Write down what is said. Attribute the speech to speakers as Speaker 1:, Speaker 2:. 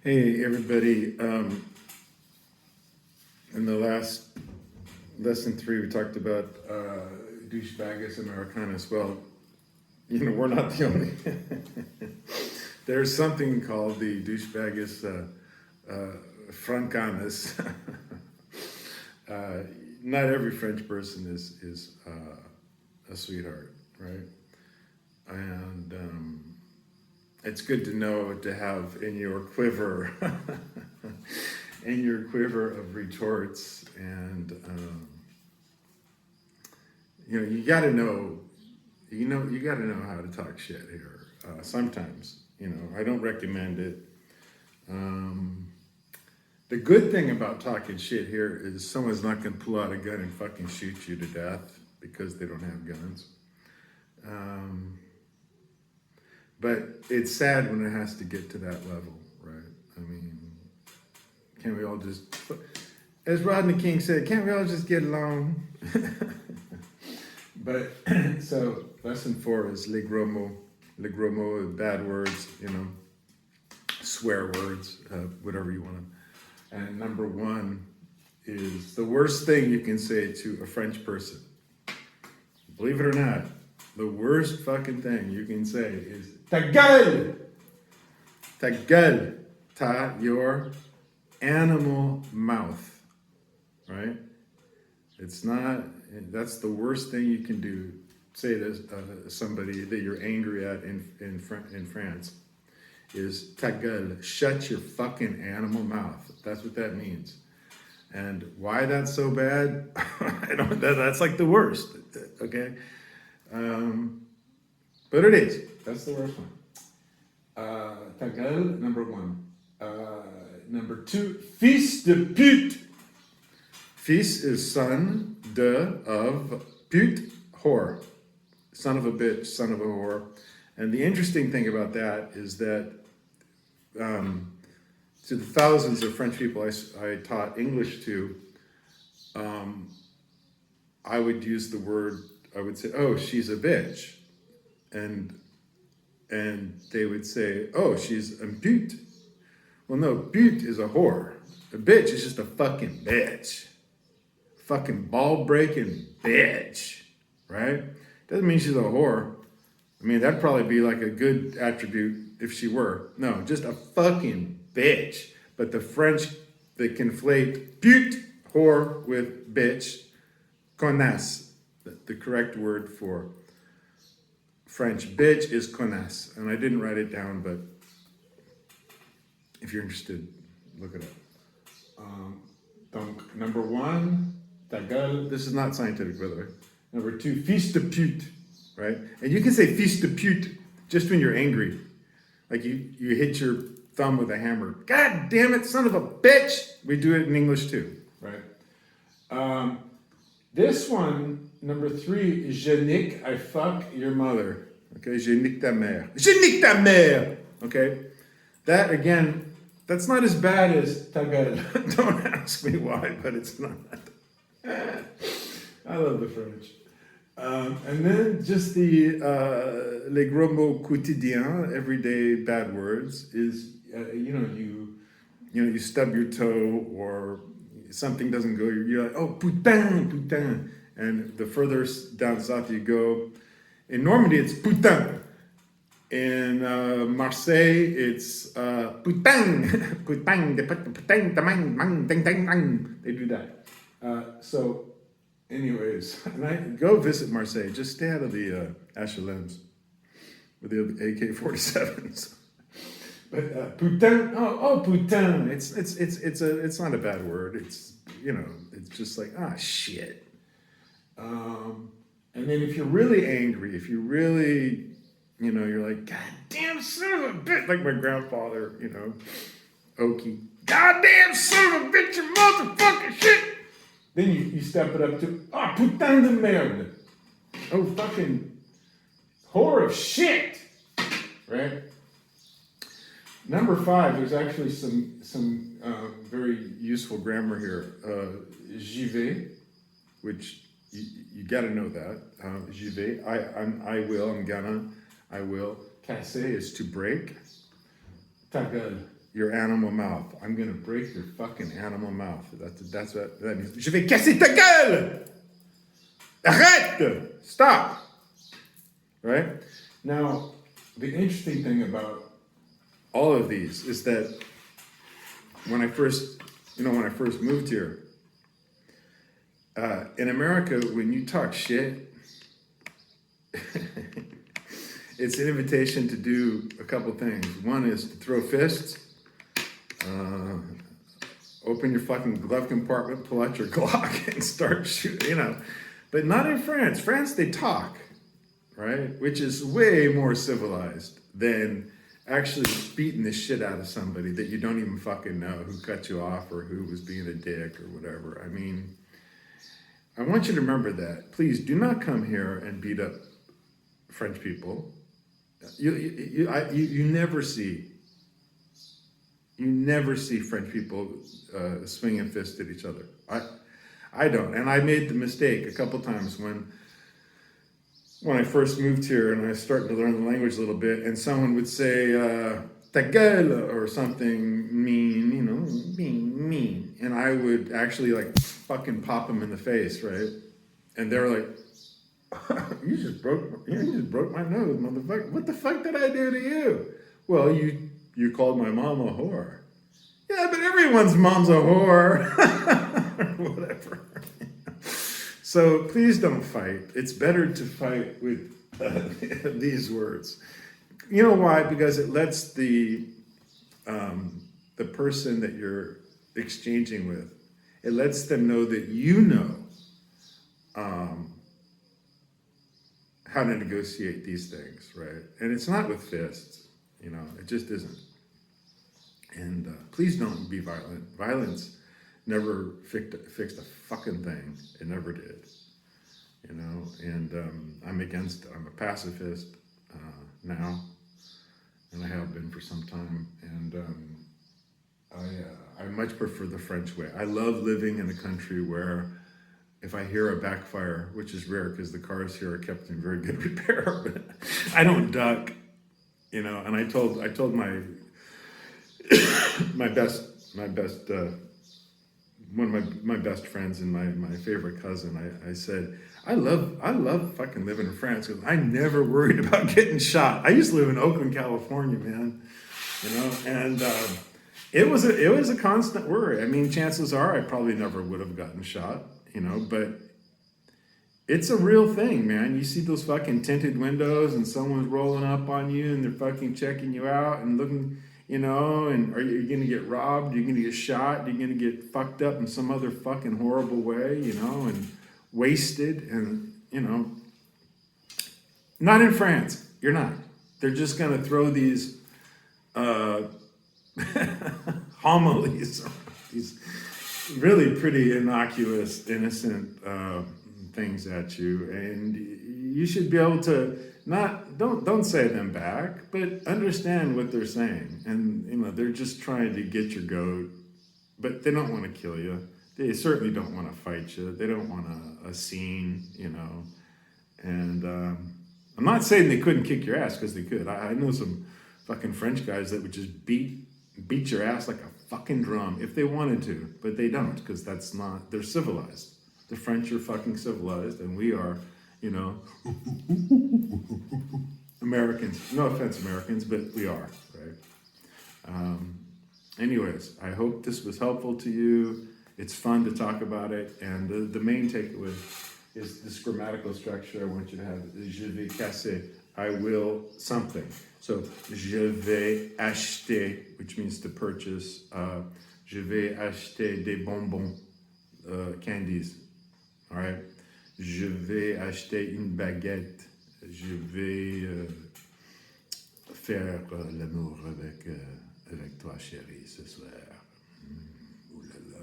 Speaker 1: Hey everybody, in the last lesson 3 we talked about douchebaggis Americanus. Well, we're not the only. There's something called the douchebaggis francanus. Not every French person is a sweetheart, right? And it's good to know to have in your quiver, of retorts, and you got to know, you got to know how to talk shit here. Sometimes, I don't recommend it. The good thing about talking shit here is someone's not going to pull out a gun and fucking shoot you to death because they don't have guns. But it's sad when it has to get to that level, right? I mean, can't we all just, as Rodney King said, can't we all just get along? But, so, lesson 4 is les gros mots, bad words, swear words, whatever you want to. And number 1 is the worst thing you can say to a French person. Believe it or not, the worst fucking thing you can say is ta gueule. Ta gueule. Your animal mouth. Right? It's not, that's the worst thing you can do. Say to somebody that you're angry at in France is ta gueule. Shut your fucking animal mouth. That's what that means. And why that's so bad? That's like the worst. Okay? But it is. That's the worst one. Ta gueule, number 1. Number 2, fils de pute. Fils is son, of, pute, whore. Son of a bitch, son of a whore. And the interesting thing about that is that to the thousands of French people I taught English to, I would use the word, I would say, oh, she's a bitch. And they would say, oh, she's a pute. Well, no, pute is a whore. A bitch is just a fucking bitch. Fucking ball-breaking bitch, right? Doesn't mean she's a whore. I mean, that'd probably be like a good attribute if she were. No, just a fucking bitch. But the French, they conflate pute, whore, with bitch, connasse. The correct word for French bitch is connasse. And I didn't write it down, but if you're interested, look it up. Donc, number 1, ta gueule. This is not scientific, by the way. Number 2, fils de pute, right? And you can say fils de pute just when you're angry. Like you hit your thumb with a hammer. God damn it, son of a bitch! We do it in English too, right? This one, number 3, je nique, I fuck your mother. Okay, je nique ta mère. Je nique ta mère! Okay? That, again, that's not as bad as ta gueule. Don't ask me why, but it's not. I love the French. And then just the les gros mots quotidiens, everyday bad words, is, you stub your toe or something doesn't go, you're like, oh, putain. And the further down south you go, in Normandy it's putain. In Marseille, it's putain, they do that. So, anyways, and I go visit Marseille. Just stay out of the HLMs with the AK-47s. But putain, oh putain, it's not a bad word. It's it's just like shit. And then if you're really angry, if you really you're like, God damn son of a bitch, like my grandfather, Okie. God damn son of a bitch, you motherfucking shit. Then you step it up to, putain de merde. Oh, fucking whore of shit, right? Number 5, there's actually some very useful grammar here. J'y vais, which you got to know that. J'y vais, I will, I'm gonna. I will. Casser is to break. Ta gueule. your animal mouth. I'm gonna break your fucking animal mouth. That's what that means. Je vais casser ta gueule! Arrête! Stop! Right? Now, the interesting thing about all of these is that when I first moved here, in America, when you talk shit, it's an invitation to do a couple things. One is to throw fists, open your fucking glove compartment, pull out your Glock, and start shooting, But not in France. France, they talk, right? Which is way more civilized than actually beating the shit out of somebody that you don't even fucking know who cut you off or who was being a dick or whatever. I mean, I want you to remember that. Please do not come here and beat up French people. You never see French people swinging fists at each other. I don't, and I made the mistake a couple times when I first moved here and I was starting to learn the language a little bit, and someone would say "ta gueule" or something mean, and I would actually like fucking pop them in the face, right? And they're like, you just broke my nose, motherfucker. What the fuck did I do to you? Well, you called my mom a whore. Yeah, but everyone's mom's a whore. Whatever. So please don't fight. It's better to fight with these words. You know why? Because it lets the person that you're exchanging with, it lets them know that you know how to negotiate these things, right? And it's not with fists, it just isn't. And please don't be violent. Violence never fixed a fucking thing. It never did, And I'm a pacifist now, and I have been for some time. And I much prefer the French way. I love living in a country where if I hear a backfire, which is rare because the cars here are kept in very good repair, but I don't duck, And I told my best one of my best friends and my favorite cousin, I said, I love fucking living in France because I never worried about getting shot. I used to live in Oakland, California, man, and it was a constant worry. I mean, chances are I probably never would have gotten shot, but it's a real thing, man. You see those fucking tinted windows and someone's rolling up on you and they're fucking checking you out and looking, and are you going to get robbed? Are you going to get shot? Are you going to get fucked up in some other fucking horrible way, and wasted? And, not in France. You're not. They're just going to throw these homilies, these really pretty innocuous, innocent things at you. And you should be able to don't say them back, but understand what they're saying. And they're just trying to get your goat, but they don't want to kill you. They certainly don't want to fight you. They don't want a scene, And I'm not saying they couldn't kick your ass, because they could. I know some fucking French guys that would just beat your ass like a fucking drum if they wanted to, but they don't, because they're civilized. The French are fucking civilized, and we are, Americans. No offense, Americans, but we are, right? Anyways, I hope this was helpful to you. It's fun to talk about it, and the main takeaway is this grammatical structure. I want you to have je vais casser, I will something. So je vais acheter, which means to purchase. Je vais acheter des bonbons, candies. All right. Je vais acheter une baguette. Je vais faire l'amour avec toi, chérie, ce soir. Ouh là là.